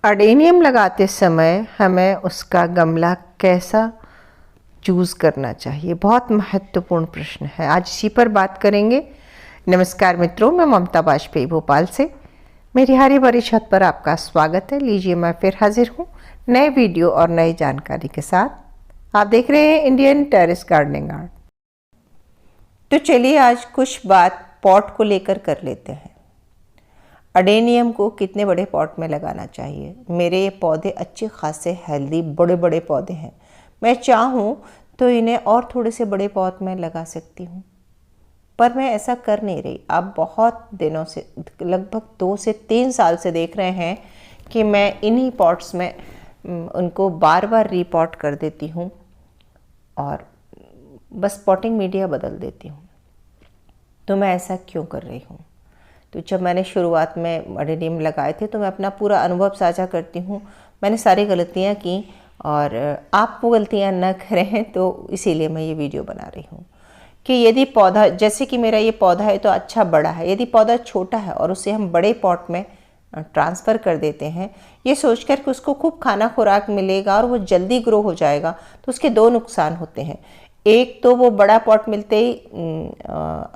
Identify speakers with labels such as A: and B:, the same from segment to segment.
A: Adenium लगाते समय हमें उसका गमला कैसा चूज़ करना चाहिए, बहुत महत्वपूर्ण प्रश्न है। आज इसी पर बात करेंगे। नमस्कार मित्रों, मैं ममता वाजपेयी भोपाल से मेरी हरी भरी छत पर आपका स्वागत है। लीजिए, मैं फिर हाजिर हूँ नए वीडियो और नई जानकारी के साथ। आप देख रहे हैं इंडियन टेरेस गार्डनिंग आर्ट। तो चलिए आज कुछ बात पॉट को लेकर कर लेते हैं। अडेनियम को कितने बड़े पॉट में लगाना चाहिए। मेरे ये पौधे अच्छे खासे हेल्दी बड़े बड़े पौधे हैं। मैं चाहूँ तो इन्हें और थोड़े से बड़े पॉट में लगा सकती हूँ, पर मैं ऐसा कर नहीं रही। आप बहुत दिनों से, लगभग 2 से 3 साल से देख रहे हैं कि मैं इन्हीं पॉट्स में उनको बार बार रीपॉट कर देती हूँ और बस पॉटिंग मीडिया बदल देती हूँ। तो मैं ऐसा क्यों कर रही हूँ? तो जब मैंने शुरुआत में अडेनियम लगाए थे तो मैं अपना पूरा अनुभव साझा करती हूँ। मैंने सारी गलतियाँ की और आप वो गलतियाँ न करें, तो इसीलिए मैं ये वीडियो बना रही हूँ कि यदि पौधा, जैसे कि मेरा ये पौधा है तो अच्छा बड़ा है, यदि पौधा छोटा है और उसे हम बड़े पॉट में ट्रांसफ़र कर देते हैं ये सोचकर कि उसको खूब खाना खुराक मिलेगा और वो जल्दी ग्रो हो जाएगा, तो उसके 2 नुकसान होते हैं। एक तो वो बड़ा पॉट मिलते ही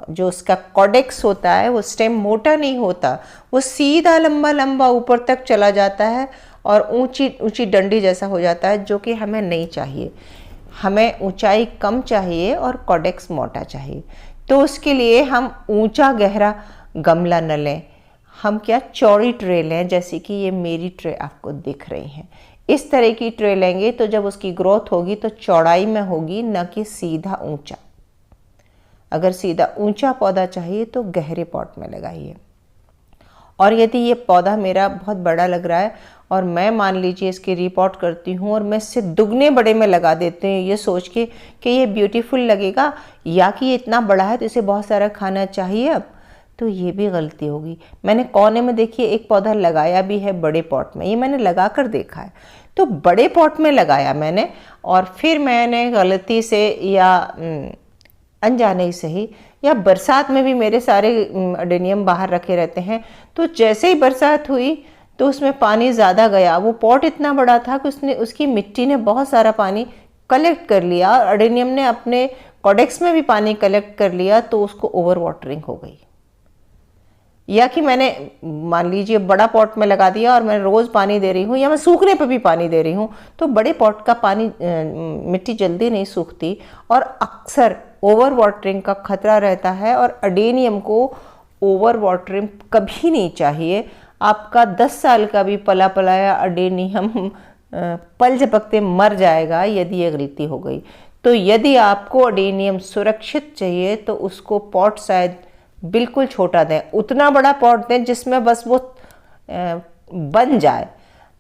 A: जो उसका कॉडेक्स होता है वो स्टेम मोटा नहीं होता, वो सीधा लंबा लंबा ऊपर तक चला जाता है और ऊंची ऊंची डंडी जैसा हो जाता है, जो कि हमें नहीं चाहिए। हमें ऊंचाई कम चाहिए और कॉडेक्स मोटा चाहिए। तो उसके लिए हम ऊंचा गहरा गमला न लें, हम क्या चौड़ी ट्रे लें, जैसे कि ये मेरी ट्रे आपको दिख रही है। इस तरह की ट्रे लेंगे तो जब उसकी ग्रोथ होगी तो चौड़ाई में होगी, न कि सीधा ऊंचा। अगर सीधा ऊंचा पौधा चाहिए तो गहरे पॉट में लगाइए। और यदि ये पौधा मेरा बहुत बड़ा लग रहा है और मैं मान लीजिए इसकी रीपॉट करती हूँ और मैं इससे दुगने बड़े में लगा देते हैं ये सोच के कि ये ब्यूटीफुल लगेगा या कि ये इतना बड़ा है तो इसे बहुत सारा खाना चाहिए, अब तो ये भी गलती होगी। मैंने कोने में देखिए एक पौधा लगाया भी है बड़े पॉट में, ये मैंने लगा कर देखा है। तो बड़े पॉट में लगाया मैंने और फिर मैंने गलती से या अनजाने ही सही, या बरसात में भी मेरे सारे अडेनियम बाहर रखे रहते हैं, तो जैसे ही बरसात हुई तो उसमें पानी ज़्यादा गया। वो पॉट इतना बड़ा था कि उसकी मिट्टी ने बहुत सारा पानी कलेक्ट कर लिया और अडेनियम ने अपने कॉडेक्स में भी पानी कलेक्ट कर लिया, तो उसको ओवर वाटरिंग हो गई। या कि मैंने मान लीजिए बड़ा पॉट में लगा दिया और मैं रोज़ पानी दे रही हूँ या मैं सूखने पर भी पानी दे रही हूँ, तो बड़े पॉट का पानी मिट्टी जल्दी नहीं सूखती और अक्सर ओवर वाटरिंग का खतरा रहता है। और अडेनियम को ओवर वाटरिंग कभी नहीं चाहिए। आपका 10 साल का भी पला पलाया अडेनियम पल झपकते मर जाएगा यदि ये गलती हो गई। तो यदि आपको अडेनियम सुरक्षित चाहिए तो उसको पॉट शायद बिल्कुल छोटा दें, उतना बड़ा पॉट दें जिसमें बस वो बन जाए,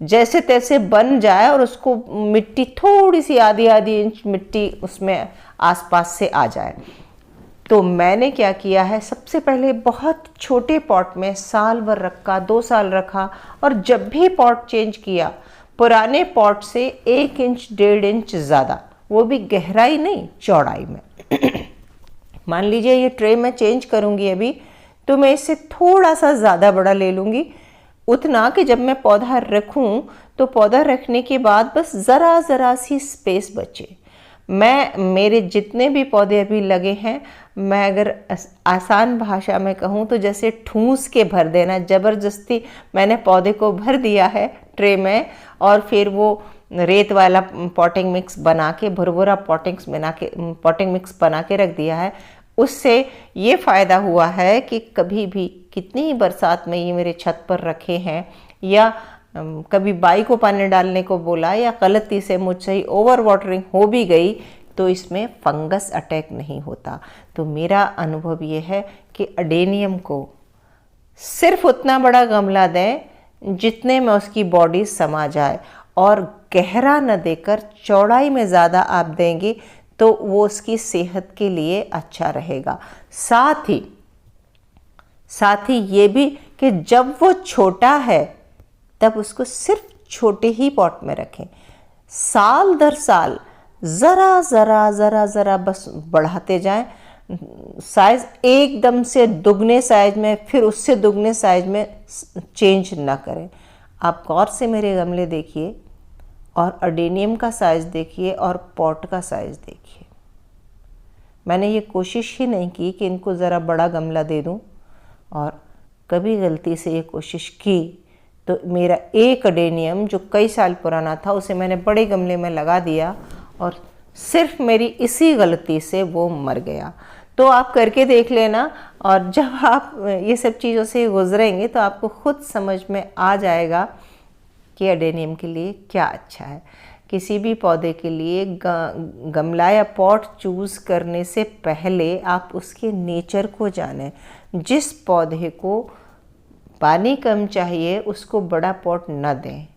A: जैसे तैसे बन जाए और उसको मिट्टी थोड़ी सी आधी इंच मिट्टी उसमें आसपास से आ जाए। तो मैंने क्या किया है, सबसे पहले बहुत छोटे पॉट में साल भर रखा, 2 साल रखा, और जब भी पॉट चेंज किया पुराने पॉट से 1 इंच 1.5 इंच ज़्यादा, वो भी गहराई नहीं चौड़ाई में। मान लीजिए ये ट्रे मैं चेंज करूँगी अभी, तो मैं इससे थोड़ा सा ज़्यादा बड़ा ले लूँगी, उतना कि जब मैं पौधा रखूँ तो पौधा रखने के बाद बस ज़रा सी स्पेस बचे। मेरे जितने भी पौधे अभी लगे हैं, मैं अगर आसान भाषा में कहूँ तो जैसे ठूंस के भर देना, ज़बरदस्ती मैंने पौधे को भर दिया है ट्रे में और फिर वो रेत वाला पॉटिंग मिक्स बना के, भुरभुरा पॉटिंग मिक्स बना के रख दिया है। उससे ये फ़ायदा हुआ है कि कभी भी कितनी ही बरसात में ये मेरे छत पर रखे हैं या कभी बाई को पानी डालने को बोला या गलती से मुझसे ही ओवर वाटरिंग हो भी गई तो इसमें फंगस अटैक नहीं होता। तो मेरा अनुभव ये है कि अडेनियम को सिर्फ उतना बड़ा गमला दें जितने में उसकी बॉडी समा जाए, और गहरा न देकर चौड़ाई में ज़्यादा आप देंगे तो वो उसकी सेहत के लिए अच्छा रहेगा। साथ ही ये भी कि जब वो छोटा है तब उसको सिर्फ छोटे ही पॉट में रखें। साल दर साल ज़रा बस बढ़ाते जाएं। साइज़ एकदम से दुगने साइज में, फिर उससे दुगने साइज में चेंज ना करें। आप गौर से मेरे गमले देखिए और अडेनियम का साइज़ देखिए और पॉट का साइज़ देखिए। मैंने ये कोशिश ही नहीं की कि इनको ज़रा बड़ा गमला दे दूं, और कभी गलती से ये कोशिश की तो मेरा एक अडेनियम जो कई साल पुराना था उसे मैंने बड़े गमले में लगा दिया और सिर्फ मेरी इसी गलती से वो मर गया। तो आप करके देख लेना, और जब आप ये सब चीज़ों से गुजरेंगे तो आपको खुद समझ में आ जाएगा कि अडेनियम के लिए क्या अच्छा है। किसी भी पौधे के लिए गमला या पॉट चूज़ करने से पहले आप उसके नेचर को जानें। जिस पौधे को पानी कम चाहिए उसको बड़ा पॉट न दें।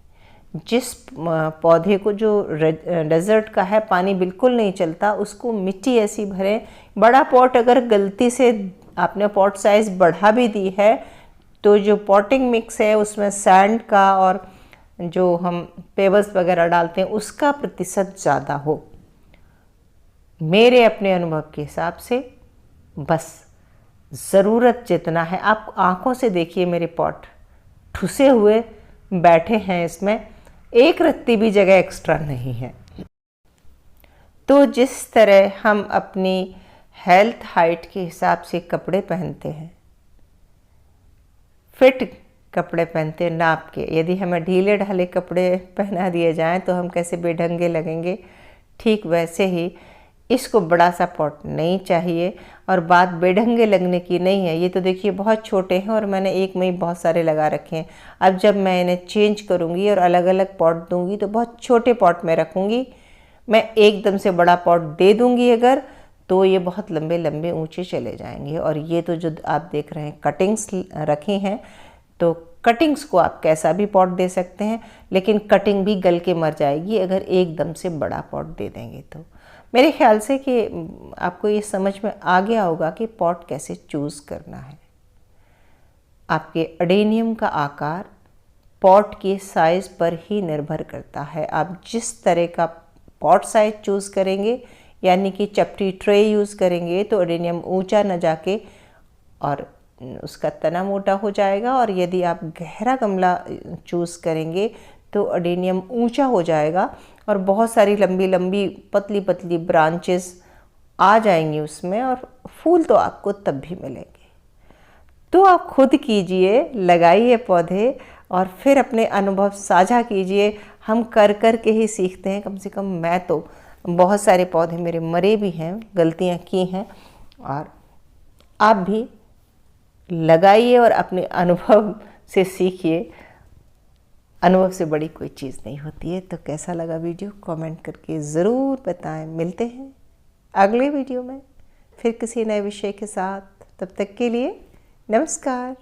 A: जिस पौधे को जो डेजर्ट का है, पानी बिल्कुल नहीं चलता, उसको मिट्टी ऐसी भरें। बड़ा पॉट अगर गलती से आपने पॉट साइज़ बढ़ा भी दी है तो जो पॉटिंग मिक्स है उसमें सैंड का और जो हम पेबल्स वगैरह डालते हैं उसका प्रतिशत ज़्यादा हो। मेरे अपने अनुभव के हिसाब से बस ज़रूरत जितना है, आप आंखों से देखिए मेरे पॉट ठुसे हुए बैठे हैं, इसमें एक रत्ती भी जगह एक्स्ट्रा नहीं है। तो जिस तरह हम अपनी हेल्थ हाइट के हिसाब से कपड़े पहनते हैं, फिट कपड़े पहनते हैं नाप के, यदि हमें ढीले ढाले कपड़े पहना दिए जाएं तो हम कैसे बेढंगे लगेंगे, ठीक वैसे ही इसको बड़ा सा पॉट नहीं चाहिए। और बात बेढंगे लगने की नहीं है, ये तो देखिए बहुत छोटे हैं और मैंने एक में ही बहुत सारे लगा रखे हैं। अब जब मैं इन्हें चेंज करूँगी और अलग अलग पॉट दूँगी तो बहुत छोटे पॉट में रखूँगी। मैं एकदम से बड़ा पॉट दे दूँगी अगर, तो ये बहुत लंबे लंबे ऊंचे चले जाएंगे। और ये तो जो आप देख रहे हैं कटिंग्स रखी हैं, तो कटिंग्स को आप कैसा भी पॉट दे सकते हैं, लेकिन कटिंग भी गल के मर जाएगी अगर एकदम से बड़ा पॉट दे देंगे। तो मेरे ख्याल से कि आपको ये समझ में आ गया होगा कि पॉट कैसे चूज़ करना है। आपके अडेनियम का आकार पॉट के साइज़ पर ही निर्भर करता है। आप जिस तरह का पॉट साइज चूज़ करेंगे, यानी कि चपटी ट्रे यूज़ करेंगे, तो अडेनियम ऊंचा न जाके और उसका तना मोटा हो जाएगा। और यदि आप गहरा गमला चूज़ करेंगे तो अडेनियम ऊंचा हो जाएगा और बहुत सारी लंबी लंबी पतली पतली ब्रांचेस आ जाएंगी उसमें, और फूल तो आपको तब भी मिलेंगे। तो आप खुद कीजिए, लगाइए पौधे और फिर अपने अनुभव साझा कीजिए। हम कर कर के ही सीखते हैं। कम से कम मैं तो बहुत सारे पौधे मेरे मरे भी हैं, गलतियां की हैं, और आप भी लगाइए और अपने अनुभव से सीखिए। अनुभव से बड़ी कोई चीज़ नहीं होती है। तो कैसा लगा वीडियो कमेंट करके ज़रूर बताएं। मिलते हैं अगले वीडियो में फिर किसी नए विषय के साथ। तब तक के लिए नमस्कार।